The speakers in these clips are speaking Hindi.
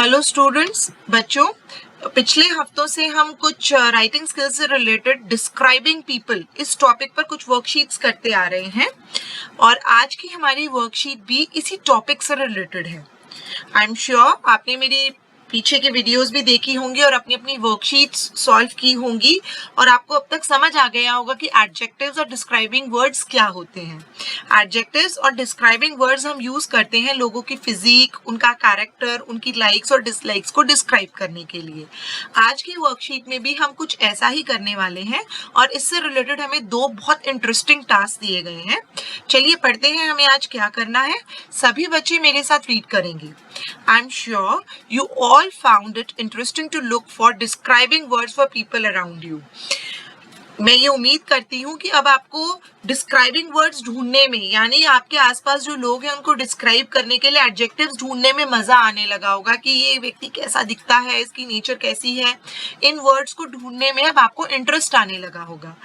हेलो स्टूडेंट्स, बच्चों, पिछले हफ्तों से हम कुछ राइटिंग स्किल्स से रिलेटेड डिस्क्राइबिंग पीपल इस टॉपिक पर कुछ वर्कशीट्स करते आ रहे हैं और आज की हमारी वर्कशीट भी इसी टॉपिक से रिलेटेड है। आई एम श्योर आपने मेरी पीछे के वीडियोस भी देखी होंगी और अपनी अपनी वर्कशीट्स सॉल्व की होंगी और आपको अब तक समझ आ गया होगा कि एडजेक्टिव्स और डिस्क्राइबिंग वर्ड्स क्या होते हैं। एडजेक्टिव्स और डिस्क्राइबिंग वर्ड्स हम यूज करते हैं लोगों की फिजिक, उनका कैरेक्टर, उनकी लाइक्स और डिसलाइक्स को डिस्क्राइब करने के लिए। आज की वर्कशीट में भी हम कुछ ऐसा ही करने वाले हैं और इससे रिलेटेड हमें दो बहुत इंटरेस्टिंग टास्क दिए गए हैं। चलिए पढ़ते हैं हमें आज क्या करना है। सभी बच्चे मेरे साथ रीड करेंगे। I am sure you all found it interesting to look for describing words for people around you. मैं ये उम्मीद करती हूँ कि अब आपको डिस्क्राइबिंग वर्ड्स ढूंढने में, यानी आपके आसपास जो लोग हैं उनको डिस्क्राइब करने के लिए एडजेक्टिव्स ढूंढने में मजा आने लगा होगा कि ये व्यक्ति कैसा दिखता है, इसकी नेचर कैसी है। इन वर्ड्स को ढूंढने में अब आपको इंटरेस्ट आने लगा होगा।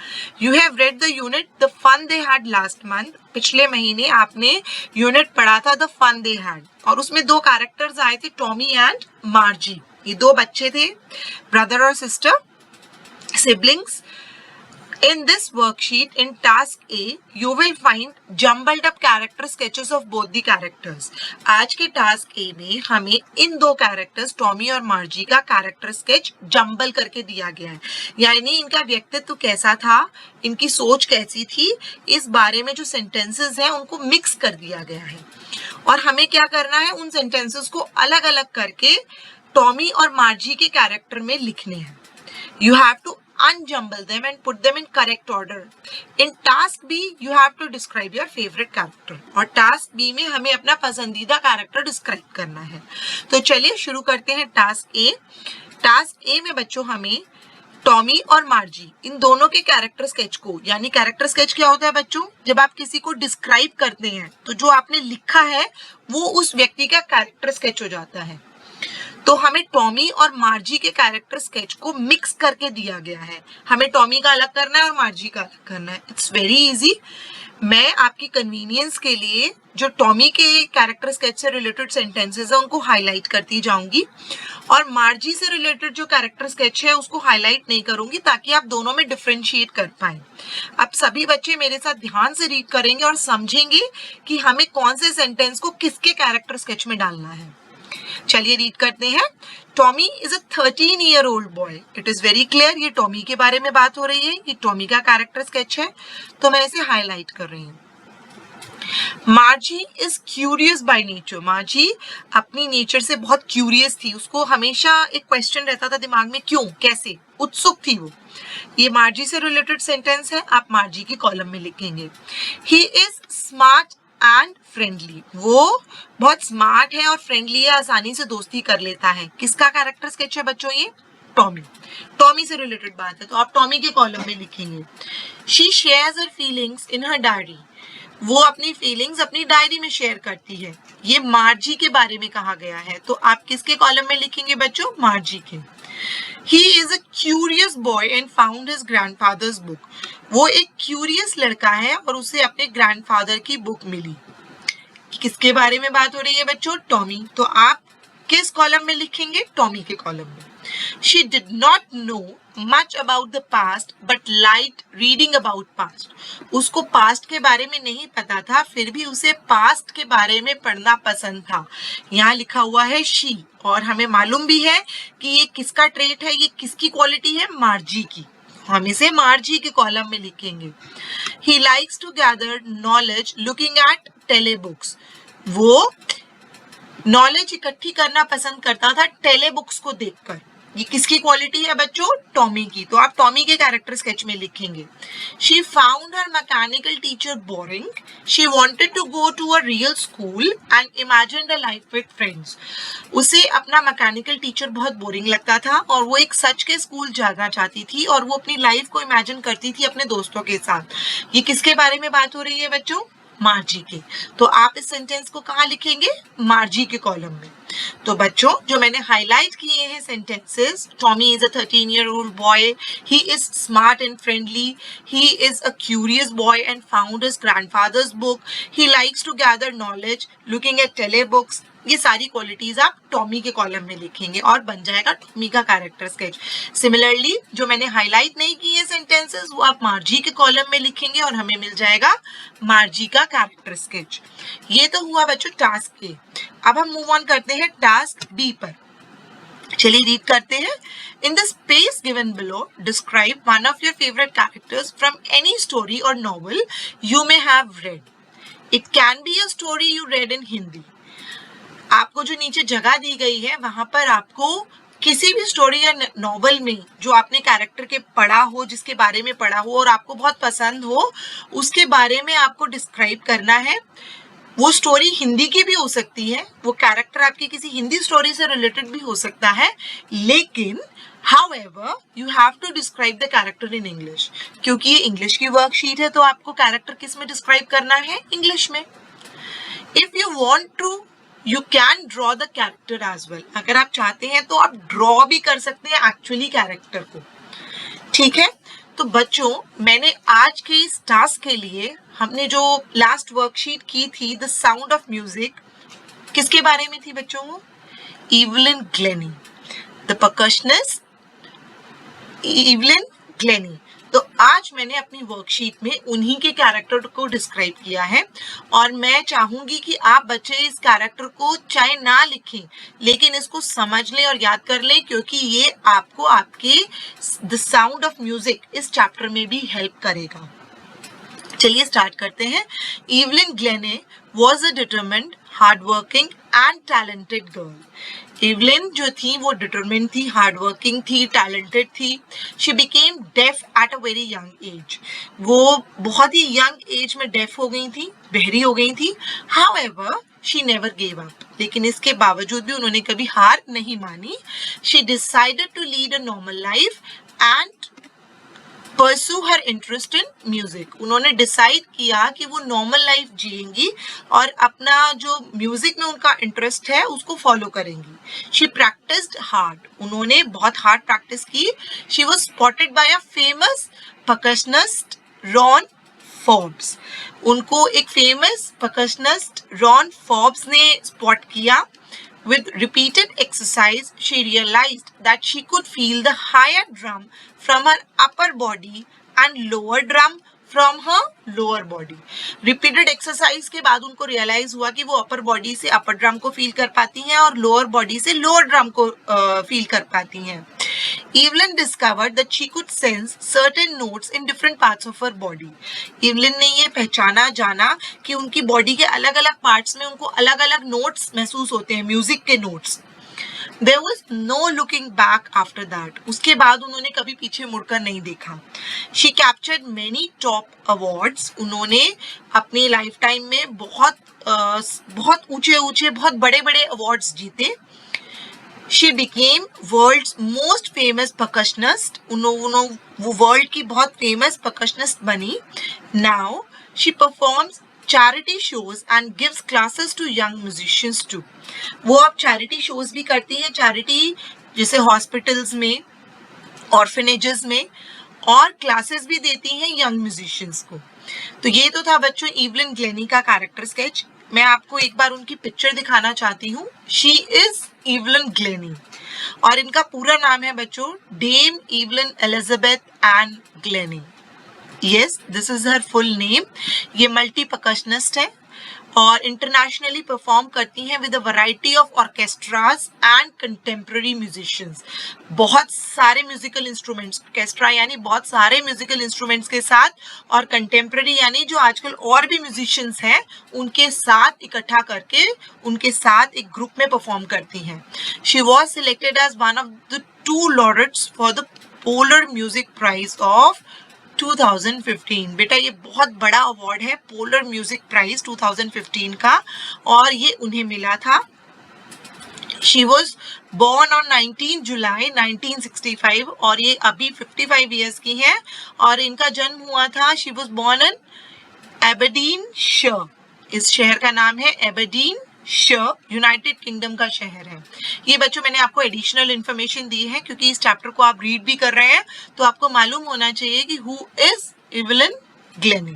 You have read the unit the fun they had last month. पिछले महीने आपने यूनिट पढ़ा था द फन दे हैड और उसमें दो कैरेक्टर्स आए थे, टॉमी एंड मार्जी। ये दो बच्चे थे, ब्रदर और sister, siblings. In this worksheet, in task A, you will find jumbled up character sketches of both the characters. आज के टास्क A में हमें इन दो कैरेक्टर्स टॉमी और मार्जी का कैरेक्टर स्केच जंबल करके दिया गया है, यानी इनका व्यक्तित्व कैसा था, इनकी सोच कैसी थी, इस बारे में जो सेंटेंसेस हैं उनको मिक्स कर दिया गया है। और हमें क्या करना है, उन सेंटेंसेस को अलग अलग करके टॉमी और मार्जी के कैरेक्टर में लिखने हैं। You have to unjumble them and put them in correct order. In task B, you have to describe your favorite character. और task B में हमें अपना पसंदीदा कैरेक्टर डिस्क्राइब करना है। तो चलिए शुरू करते हैं टास्क A। टास्क A में बच्चों हमें टॉमी और मार्जी इन दोनों के कैरेक्टर स्केच को, यानी कैरेक्टर स्केच क्या होता है बच्चों, जब आप किसी को डिस्क्राइब करते हैं तो जो आपने लिखा है वो उस व्यक्ति का कैरेक्टर स्केच हो जाता है। तो हमें टॉमी और मार्जी के कैरेक्टर स्केच को मिक्स करके दिया गया है। हमें टॉमी का अलग करना है और मार्जी का अलग करना है। It's very easy. मैं आपकी कन्वीनियंस के लिए जो टॉमी के कैरेक्टर स्केच से रिलेटेड सेंटेंसेस है उनको हाईलाइट करती जाऊंगी और मार्जी से रिलेटेड जो कैरेक्टर स्केच है उसको हाईलाइट नहीं करूंगी, ताकि आप दोनों में डिफरेंशिएट कर पाए। अब सभी बच्चे मेरे साथ ध्यान से रीड करेंगे और समझेंगे कि हमें कौन से सेंटेंस को किसके कैरेक्टर स्केच में डालना है। चलिए रीड करते हैं। Tommy is a 13-year-old boy. It is very clear, ये टॉमी के बारे में बात हो रही है, ये टॉमी का कैरेक्टर स्केच है, तो मैं इसे हाईलाइट कर रही हूँ। मार्जी इज क्यूरियस बाय नेचर। मार्जी अपनी नेचर से बहुत क्यूरियस थी, उसको हमेशा एक क्वेश्चन रहता था दिमाग में, क्यों, कैसे, उत्सुक थी वो। ये मार्जी से रिलेटेड सेंटेंस है, आप मार्जी की कॉलम में लिखेंगे। ही इज स्मार्ट एंड फ्रेंडली। वो बहुत स्मार्ट है और फ्रेंडली है, आसानी से दोस्ती कर लेता है। किसका कैरेक्टर स्केच है बच्चों, ये टॉमी। टॉमी से रिलेटेड बात है तो आप टॉमी के कॉलम में लिखेंगे। She shares her feelings in her diary. वो अपनी फीलिंग्स अपनी डायरी में शेयर करती है। ये मार्जी के बारे में कहा गया है, तो आप किसके कॉलम में लिखेंगे बच्चों, मार्जी के। He is a curious boy and found his grandfather's book. वो एक क्यूरियस लड़का है और उसे अपने ग्रैंडफादर की बुक मिली। किसके बारे में बात हो रही है बच्चों, टॉमी। तो आप किस कॉलम में लिखेंगे, टॉमी के कॉलम में। She did not know much about the past but liked reading about past. उसको पास्ट के बारे में नहीं पता था, फिर भी उसे पास्ट के बारे में पढ़ना पसंद था। यहाँ लिखा हुआ है she, और हमें मालूम भी है कि ये किसका ट्रेट है, ये किसकी क्वालिटी है, मार्जी की। हम इसे मार्जी के कॉलम में लिखेंगे। He likes to gather knowledge looking at telebooks. वो नॉलेज इकट्ठी करना पसंद करता था टेलीबुक्स को देखकर। ये किसकी क्वालिटी है बच्चों, टॉमी की। तो आप टॉमी के कैरेक्टर स्केच में लिखेंगे। She found her mechanical teacher boring. She wanted to go to a real school and imagined a life with friends. उसे अपना मैकेनिकल टीचर बहुत बोरिंग लगता था और वो एक सच के स्कूल जाना चाहती थी और वो अपनी लाइफ को इमेजिन करती थी अपने दोस्तों के साथ। ये किसके बारे में बात हो रही है बच्चों, मार्जी के। तो आप इस सेंटेंस को कहाँ लिखेंगे, मार्जी के कॉलम में। तो बच्चों जो मैंने हाईलाइट किए हैं sentences, Tommy is a 13-year-old boy, he is smart and friendly, he is a curious boy and found his grandfather's book, he likes to gather knowledge looking at telebooks, ये सारी क्वालिटीज आप टॉमी के कॉलम में लिखेंगे और बन जाएगा टॉमी का कैरेक्टर स्केच। सिमिलरली जो मैंने हाईलाइट नहीं किए सेंटेंसेस वो आप मार्जी के कॉलम में लिखेंगे और हमें मिल जाएगा मार्जी का कैरेक्टर स्केच। ये तो हुआ बच्चों टास्क ए। अब हम मूव ऑन करते हैं टास्क बी पर। चलिए रीड करते हैं। In the space given below describe one of your favourite characters from any story और novel you may have read. It can be a story you read in Hindi. आपको जो नीचे जगह दी गई है वहां पर आपको किसी भी स्टोरी या नॉवल में जो आपने कैरेक्टर के पढ़ा हो, जिसके बारे में पढ़ा हो और आपको बहुत पसंद हो, उसके बारे में आपको डिस्क्राइब करना है। वो स्टोरी हिंदी की भी हो सकती है, वो कैरेक्टर आपकी किसी हिंदी स्टोरी से रिलेटेड भी हो सकता है, लेकिन however you have to describe the character in English, क्योंकि ये इंग्लिश की वर्कशीट है तो आपको कैरेक्टर किस में डिस्क्राइब करना है? इंग्लिश में। If you want to you can draw the character as well। अगर आप चाहते हैं तो आप ड्रॉ भी कर सकते हैं एक्चुअली कैरेक्टर को। ठीक है, तो बच्चों मैंने आज के इस टास्क के लिए हमने जो लास्ट वर्कशीट की थी द साउंड ऑफ म्यूजिक, किसके बारे में थी बच्चों? Evelyn Glenny, the percussionist Evelyn Glenny. तो आज मैंने अपनी वर्कशीट में उन्हीं के कैरेक्टर को डिस्क्राइब किया है और मैं चाहूंगी कि आप बच्चे इस कैरेक्टर को चाहे ना लिखें लेकिन इसको समझ लें और याद कर लें, क्योंकि ये आपको आपके द साउंड ऑफ म्यूजिक इस चैप्टर में भी हेल्प करेगा। चलिए स्टार्ट करते हैं। Evelyn Glennie was a determined, hardworking and talented girl. Evelyn जो थी वो डिटरमिन्ड थी, हार्डवर्किंग थी, टैलेंटेड थी। She became deaf at a very young age. वो बहुत ही यंग एज में डेफ हो गई थी, बहरी हो गई थी। However she never gave up, लेकिन इसके बावजूद भी उन्होंने कभी हार नहीं मानी। She decided to lead a normal life and pursue her interest in music. उन्होंने डिसाइड किया कि वो नॉर्मल लाइफ जिएंगी और अपना जो म्यूजिक में उनका इंटरेस्ट है उसको फॉलो करेंगी। शी प्रैक्टिस्ड हार्ड, उन्होंने बहुत हार्ड प्रैक्टिस की। She was spotted by a famous percussionist Ron Forbes. उनको एक फेमस परकशनिस्ट रॉन फॉर्ब्स ने स्पॉट किया। With repeated exercise, she realized that she could feel the higher drum from her upper body and lower drum from her lower body। Repeated exercise के बाद उनको realize हुआ कि वो upper body से upper drum को feel कर पाती हैं और lower body से lower drum को feel कर पाती हैं। Evelyn discovered that she could sense certain notes in different parts of her body। Evelyn ने ये पहचाना जाना कि उनकी बॉडी के अलग अलग पार्ट्स में उनको अलग अलग नोट्स महसूस होते हैं, म्यूजिक के notes. There was no looking back after that। उसके बाद उन्होंने कभी पीछे मुड़कर नहीं देखा। She captured many top awards। उन्होंने अपनी लाइफ टाइम में बहुत ऊंचे बहुत बड़े बड़े अवार्ड्स जीते। She became world's most famous percussionist। वो वर्ल्ड की बहुत फेमस percussionist बनी। Now she performs charity shows and gives classes to young musicians too। वो अब चैरिटी शोज भी करती है, चैरिटी जैसे हॉस्पिटल्स में, ऑर्फनेजेस में, और क्लासेस भी देती हैं यंग म्यूजिशियंस को। तो ये तो था बच्चों इवलिन ग्लेनी का कैरेक्टर स्केच। मैं आपको एक बार उनकी पिक्चर दिखाना चाहती हूँ। शी इज इवलिन ग्लेनी और इनका पूरा नाम है बच्चों Dame Evelyn Elizabeth Ann Glennie. Yes, this is her full name. ये मल्टी परकशनिस्ट है और इंटरनेशनली परफॉर्म करती हैं with a variety of orchestras and contemporary musicians. बहुत सारे म्यूजिकल इंस्ट्रूमेंट्स, ऑर्केस्ट्रा यानी बहुत सारे म्यूजिकल इंस्ट्रूमेंट्स के साथ, और कंटेम्प्रेरी यानी जो आजकल और भी म्यूजिशियंस हैं उनके साथ इकट्ठा करके उनके साथ एक ग्रुप में परफॉर्म करती हैं। She was selected as one of the 2 laureates for the Polar Music Prize of 2015। बेटा ये बहुत बड़ा अवार्ड है, पोलर म्यूजिक प्राइज 2015 का, और ये उन्हें मिला था। She was born on 19 जुलाई 1965 और ये अभी 55 ईयर्स की हैं और इनका जन्म हुआ था। She was born in Aberdeenshire। इस शहर का नाम है एबरडीन शर, यूनाइटेड किंगडम का शहर है। ये बच्चों मैंने आपको एडिशनल इन्फॉर्मेशन दी है क्योंकि इस चैप्टर को आप रीड भी कर रहे हैं तो आपको मालूम होना चाहिए कि हु इज इवलिन ग्लेनी।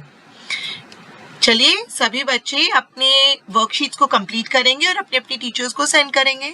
चलिए सभी बच्चे अपने वर्कशीट्स को कंप्लीट करेंगे और अपने अपने टीचर्स को सेंड करेंगे।